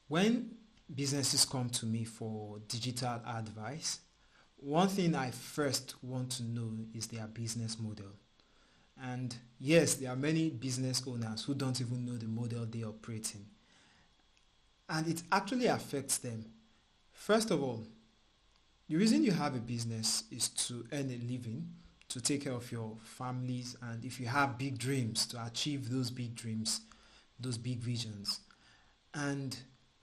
When businesses come to me for digital advice, one thing I first want to know is their business model. And yes, there are many business owners who don't even know the model they operate in. And it actually affects them. First of all, the reason you have a business is to earn a living, to take care of your families, and if you have big dreams, to achieve those big dreams, those big visions. And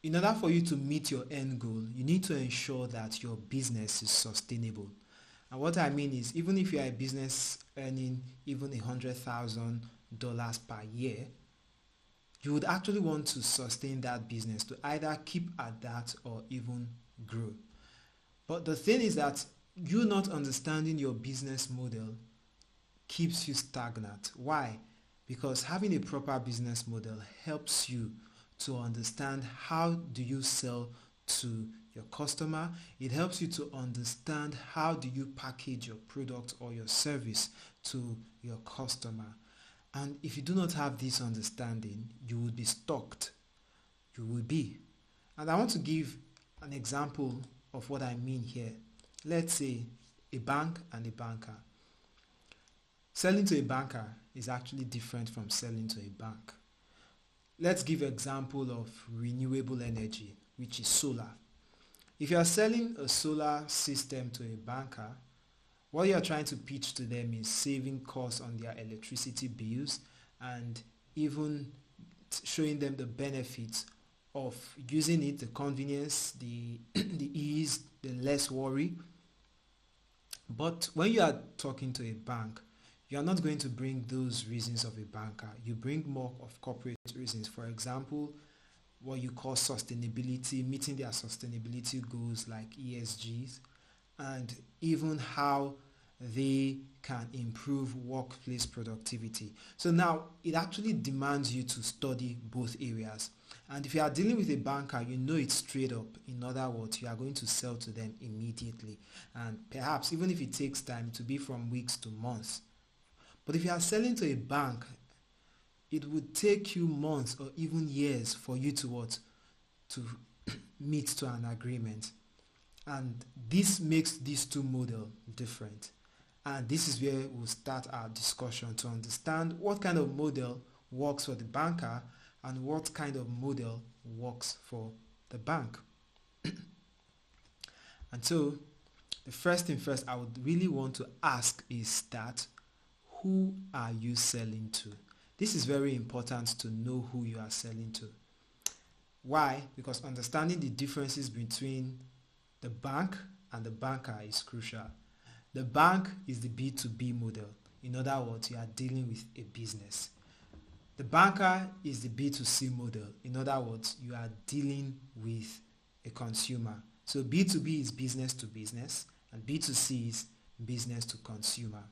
in order for you to meet your end goal, you need to ensure that your business is sustainable. And what I mean is, even if you are a business earning even $100,000 per year, you would actually want to sustain that business to either keep at that or even grow. But the thing is that you not understanding your business model keeps you stagnant. Why? Because having a proper business model helps you to understand how do you sell to your customer. It helps you to understand how do you package your product or your service to your customer. And if you do not have this understanding, you will be stuck. You will be. And I want to give an example of what I mean here. Let's say a bank and a banker. Selling to a banker is actually different from selling to a bank. Let's give an example of renewable energy, which is solar. If you are selling a solar system to a banker, what you are trying to pitch to them is saving costs on their electricity bills and even showing them the benefits of using it, the convenience, the the ease, the less worry. But when you are talking to a bank, you are not going to bring those reasons of a banker. You bring more of corporate reasons. For example, what you call sustainability, meeting their sustainability goals like ESGs, and even how they can improve workplace productivity. So now it actually demands you to study both areas. And if you are dealing with a banker, you know it straight up. In other words, you are going to sell to them immediately. And perhaps even if it takes time to be from weeks to months. But if you are selling to a bank, it would take you months or even years for you to what? To meet to an agreement. And this makes these two models different. And this is where we'll start our discussion to understand what kind of model works for the banker and what kind of model works for the bank. And so the first thing first I would really want to ask is that who are you selling to? This is very important to know who you are selling to. Why? Because understanding the differences between the bank and the banker is crucial. The bank is the B2B model. In other words, you are dealing with a business. The banker is the B2C model. In other words, you are dealing with a consumer. So B2B is business to business and B2C is business to consumer.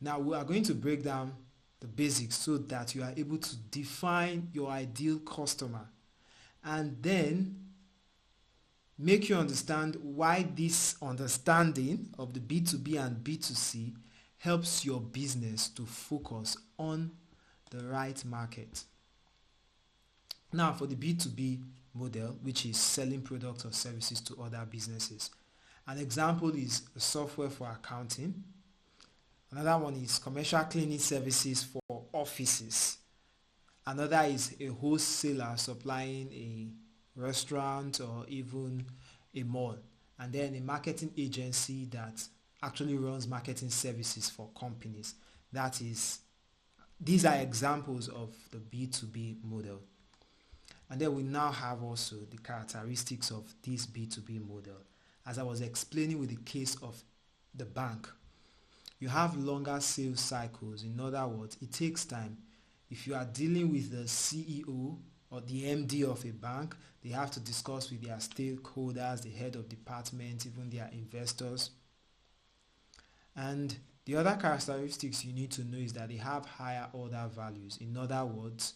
Now we are going to break down the basics so that you are able to define your ideal customer and then make you understand why this understanding of the B2B and B2C helps your business to focus on the right market. Now for the B2B model, which is selling products or services to other businesses. An example is a software for accounting. Another one is commercial cleaning services for offices. Another is a wholesaler supplying a restaurant or even a mall. And then a marketing agency that actually runs marketing services for companies. These are examples of the B2B model. And then we now have also the characteristics of this B2B model. As I was explaining with the case of the bank, you have longer sales cycles. In other words, it takes time. If you are dealing with the CEO or the MD of a bank, they have to discuss with their stakeholders, the head of department, even their investors. And the other characteristics you need to know is that they have higher order values. In other words,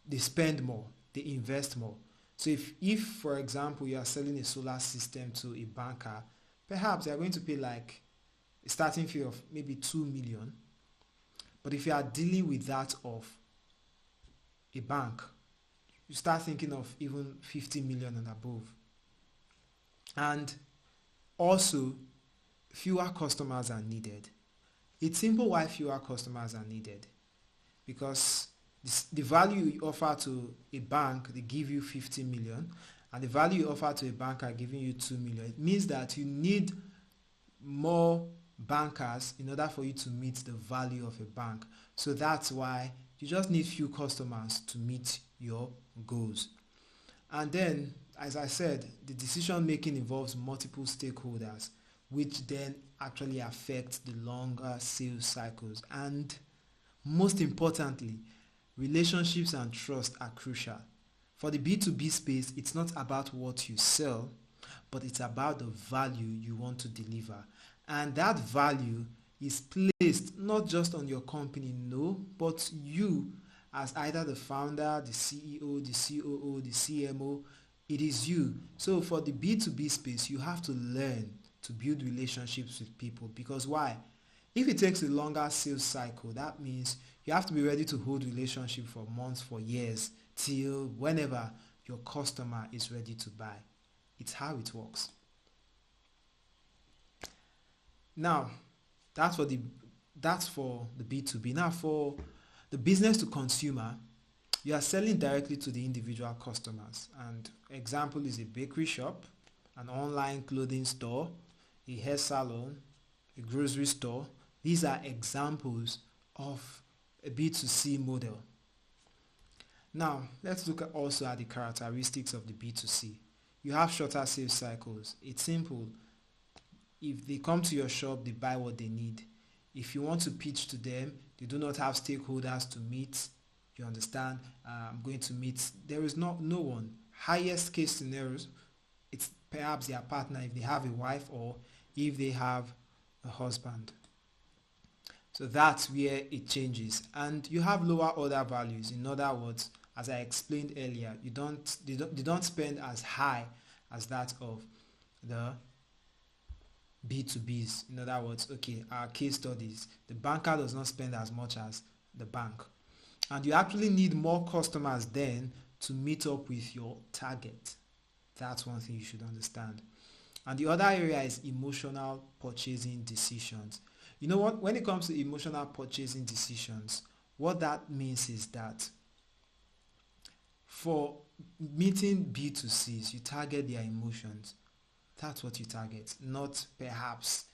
they spend more, they invest more. So if for example, you are selling a solar system to a banker, perhaps they are going to pay like a starting fee of maybe 2 million. But if you are dealing with that of a bank, you start thinking of even 50 million and above. And also, fewer customers are needed. It's simple why fewer customers are needed. Because the value you offer to a bank, they give you 50 million, and the value you offer to a bank are giving you 2 million. It means that you need more bankers in order for you to meet the value of a bank. So that's why you just need few customers to meet your goals. And then, as I said, the decision making involves multiple stakeholders, which then actually affect the longer sales cycles. And most importantly, relationships and trust are crucial. For the B2B space, it's not about what you sell, but it's about the value you want to deliver. And that value is placed not just on your company, no, but you as either the founder, the CEO, the COO, the CMO. It is you. So for the B2B space, you have to learn to build relationships with people. Because why? If it takes a longer sales cycle, that means you have to be ready to hold relationship for months, for years, till whenever your customer is ready to buy. It's how it works. Now, that's for the B2B. Now, for the business to consumer, you are selling directly to the individual customers. And example is a bakery shop, an online clothing store, a hair salon, a grocery store. These are examples of a B2C model. Now, let's look also at the characteristics of the B2C. You have shorter sales cycles. It's simple. If they come to your shop, they buy what they need. If you want to pitch to them, they do not have stakeholders to meet. You understand? I'm going to meet. There is no one. Highest case scenarios, it's perhaps their partner if they have a wife or if they have a husband. So that's where it changes. And you have lower order values. In other words, as I explained earlier, they don't spend as high as that of the B2Bs. In other words, okay, our case studies, the banker does not spend as much as the bank. And you actually need more customers then to meet up with your target. That's one thing you should understand. And the other area is emotional purchasing decisions. You know what? When it comes to emotional purchasing decisions, what that means is that for meeting B2Cs, you target their emotions. That's what you target, not perhaps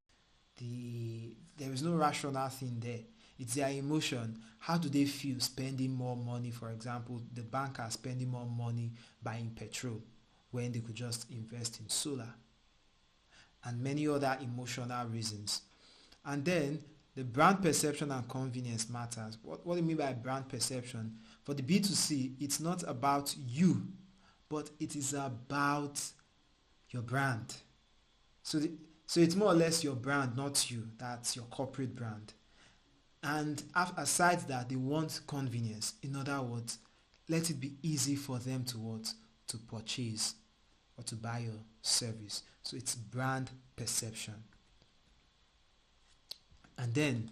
there is no rational thing there. It's their emotion. How do they feel spending more money? For example, the bank are spending more money buying petrol when they could just invest in solar and many other emotional reasons. And then the brand perception and convenience matters. What do you mean by brand perception? For the B2C, it's not about you, but it is about your brand. So it's more or less your brand, not you. That's your corporate brand. And aside that, they want convenience. In other words, let it be easy for them to purchase or to buy your service. So it's brand perception. And then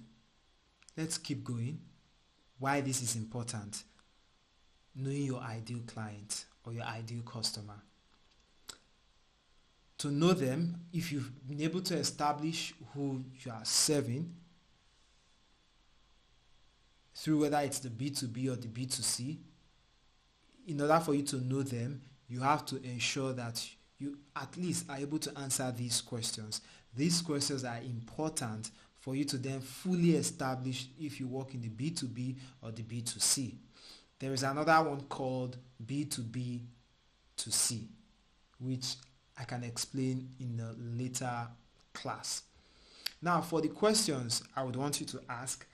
let's keep going. Why this is important. Knowing your ideal client or your ideal customer. To know them, if you've been able to establish who you are serving, through whether it's the B2B or the B2C, in order for you to know them, you have to ensure that you at least are able to answer these questions. These questions are important for you to then fully establish if you work in the B2B or the B2C. There is another one called B2B to C, which I can explain in a later class. Now, for the questions I would want you to ask,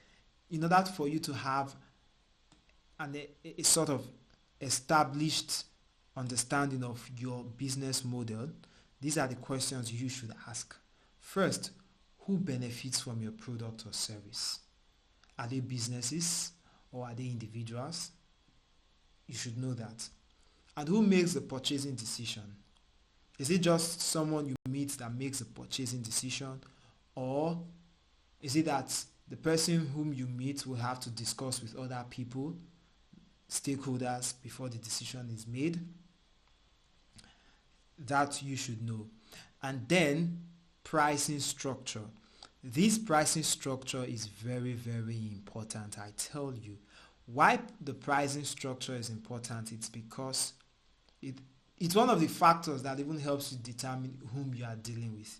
in order for you to have a sort of established understanding of your business model, these are the questions you should ask. First, who benefits from your product or service? Are they businesses or are they individuals? You should know that. And who makes the purchasing decision? Is it just someone you meet that makes the purchasing decision, or is it that the person whom you meet will have to discuss with other people? stakeholders before the decision is made. That you should know. And then pricing structure. This pricing structure is very, very important. I tell you why the pricing structure is important. It's because it's one of the factors that even helps you determine whom you are dealing with.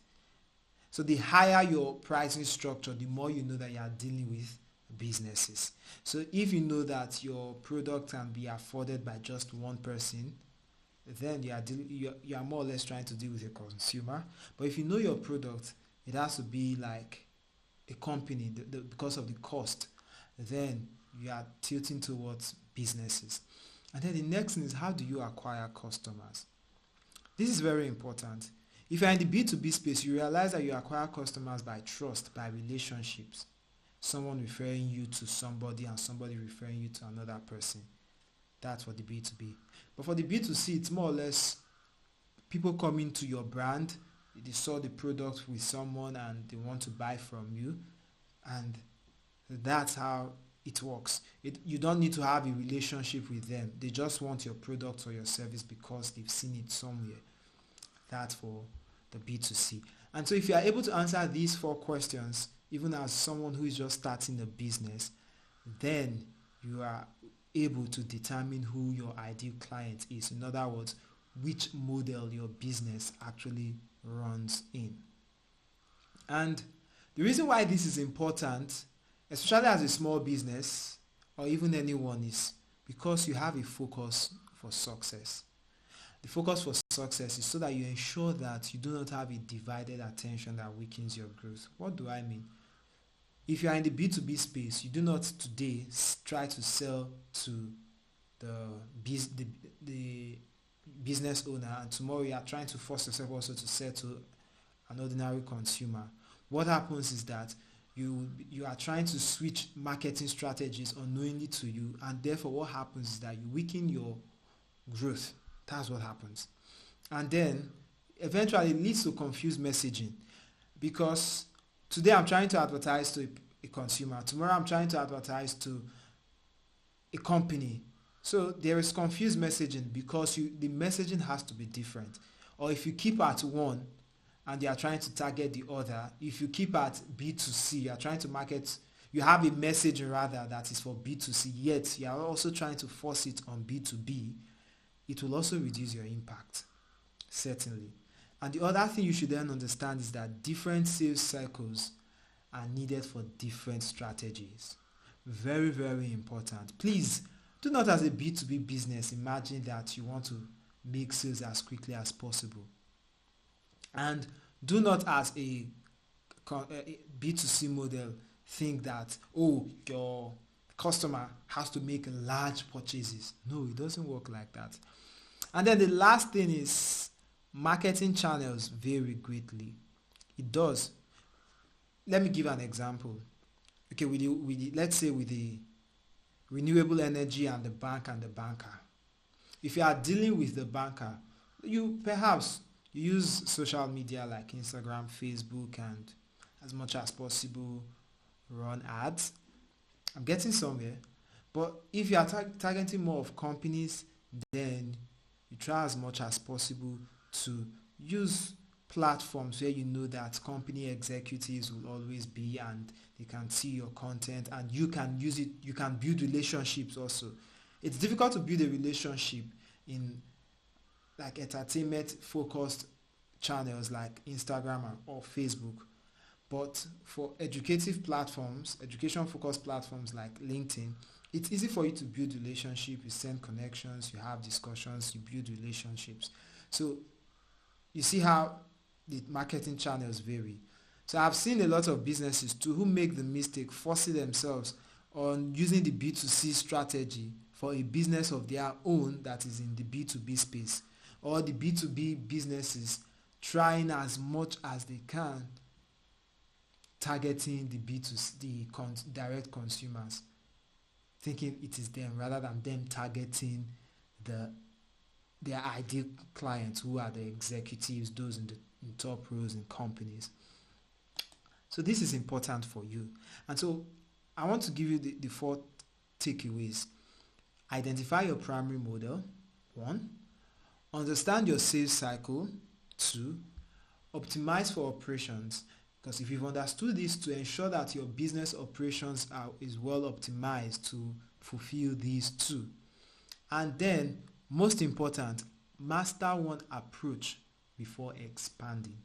So the higher your pricing structure, the more you know that you are dealing with businesses. So if you know that your product can be afforded by just one person, then you are more or less trying to deal with a consumer. But if you know your product, it has to be like a company because of the cost, then you are tilting towards businesses. And then the next thing is, how do you acquire customers? This is very important. If you're in the B2B space, you realize that you acquire customers by trust, by relationships. Someone referring you to somebody and somebody referring you to another person. That's for the B2B. But for the B2C, it's more or less people coming to your brand. They saw the product with someone and they want to buy from you. And that's how it works. You don't need to have a relationship with them. They just want your product or your service because they've seen it somewhere. That's for the B2C. And so if you are able to answer these 4 questions, even as someone who is just starting a business, then you are able to determine who your ideal client is. In other words, which model your business actually runs in. And the reason why this is important, especially as a small business or even anyone, is because you have a focus for success. The focus for success is so that you ensure that you do not have a divided attention that weakens your growth. What do I mean? If you are in the B2B space, you do not today try to sell to the business owner, and tomorrow you are trying to force yourself also to sell to an ordinary consumer. What happens is that you are trying to switch marketing strategies unknowingly to you, and therefore what happens is that you weaken your growth. That's what happens. And then eventually it leads to confused messaging, because today I'm trying to advertise to a consumer. Tomorrow I'm trying to advertise to a company. So there is confused messaging because the messaging has to be different. Or if you keep at one and they are trying to target the other, if you keep at B2C, you are trying to market, you have a message rather that is for B2C, yet you are also trying to force it on B2B, it will also reduce your impact, certainly. And the other thing you should then understand is that different sales cycles are needed for different strategies. Very, very important. Please, do not as a B2B business imagine that you want to make sales as quickly as possible. And do not as a B2C model think that, your customer has to make large purchases. No, it doesn't work like that. And then the last thing is, marketing channels vary greatly. It does. Let me give an example. Okay, let's say with the renewable energy and the bank and the banker. If you are dealing with the banker, you use social media like Instagram, Facebook, and as much as possible run ads. I'm getting somewhere. But if you are targeting more of companies, then you try as much as possible to use platforms where you know that company executives will always be and they can see your content and you can use it. You can build relationships also. It's difficult to build a relationship in like entertainment focused channels like Instagram or Facebook. But for education focused platforms like LinkedIn, it's easy for you to build relationships. You send connections, you have discussions, you build relationships. So you see how the marketing channels vary. So I've seen a lot of businesses too who make the mistake forcing themselves on using the B2C strategy for a business of their own that is in the B2B space, or the B2B businesses trying as much as they can targeting the B2C, direct consumers, thinking it is them rather than them targeting their ideal clients, who are the executives, those in top roles in companies. So this is important for you. And so I want to give you the 4 takeaways. Identify your primary model, 1. Understand your sales cycle, 2. Optimize for operations, because if you've understood this, to ensure that your business operations is well optimized to fulfill these 2. And then, most important, master one approach before expanding.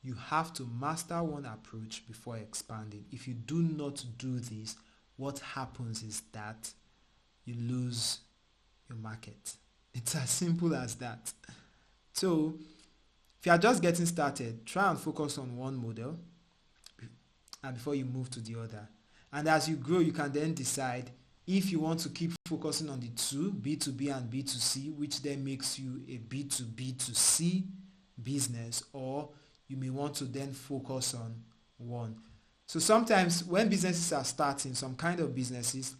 You have to master one approach before expanding. If you do not do this, what happens is that you lose your market. It's as simple as that. So, if you are just getting started, try and focus on one model and before you move to the other. And as you grow, you can then decide if you want to keep focusing on the 2, B2B and B2C, which then makes you a B2B2C business, or you may want to then focus on one. So sometimes when businesses are starting, some kind of businesses,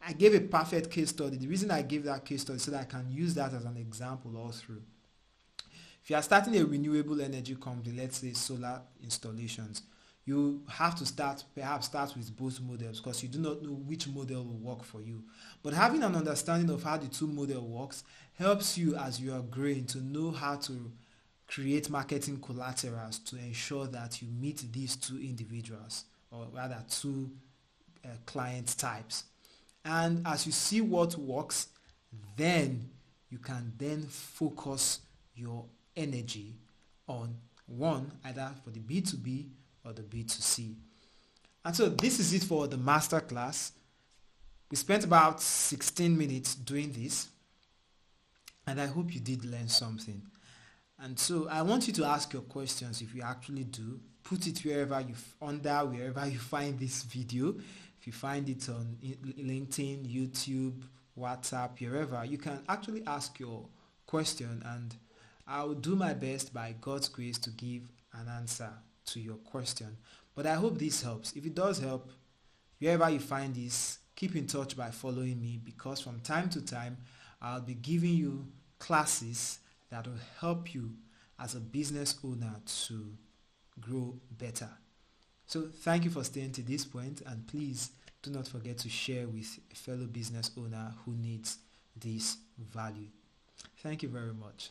I gave a perfect case study. The reason I gave that case study is so that I can use that as an example all through. If you are starting a renewable energy company, let's say solar installations, you have to perhaps start with both models because you do not know which model will work for you. But having an understanding of how the 2 model works helps you as you are growing to know how to create marketing collaterals to ensure that you meet these 2 individuals, or rather 2 client types. And as you see what works, then you can then focus your energy on one, either for the B2B or the B2C. And so this is it for the masterclass. We spent about 16 minutes doing this, and I hope you did learn something. And so I want you to ask your questions. If you actually do, put it wherever you find this video. If you find it on LinkedIn, YouTube, WhatsApp, wherever, you can actually ask your question, and I will do my best by God's grace to give an answer to your question. But I hope this helps. If it does help, wherever you find this, keep in touch by following me, because from time to time I'll be giving you classes that will help you as a business owner to grow better. So thank you for staying to this point, and please do not forget to share with a fellow business owner who needs this value. Thank you very much.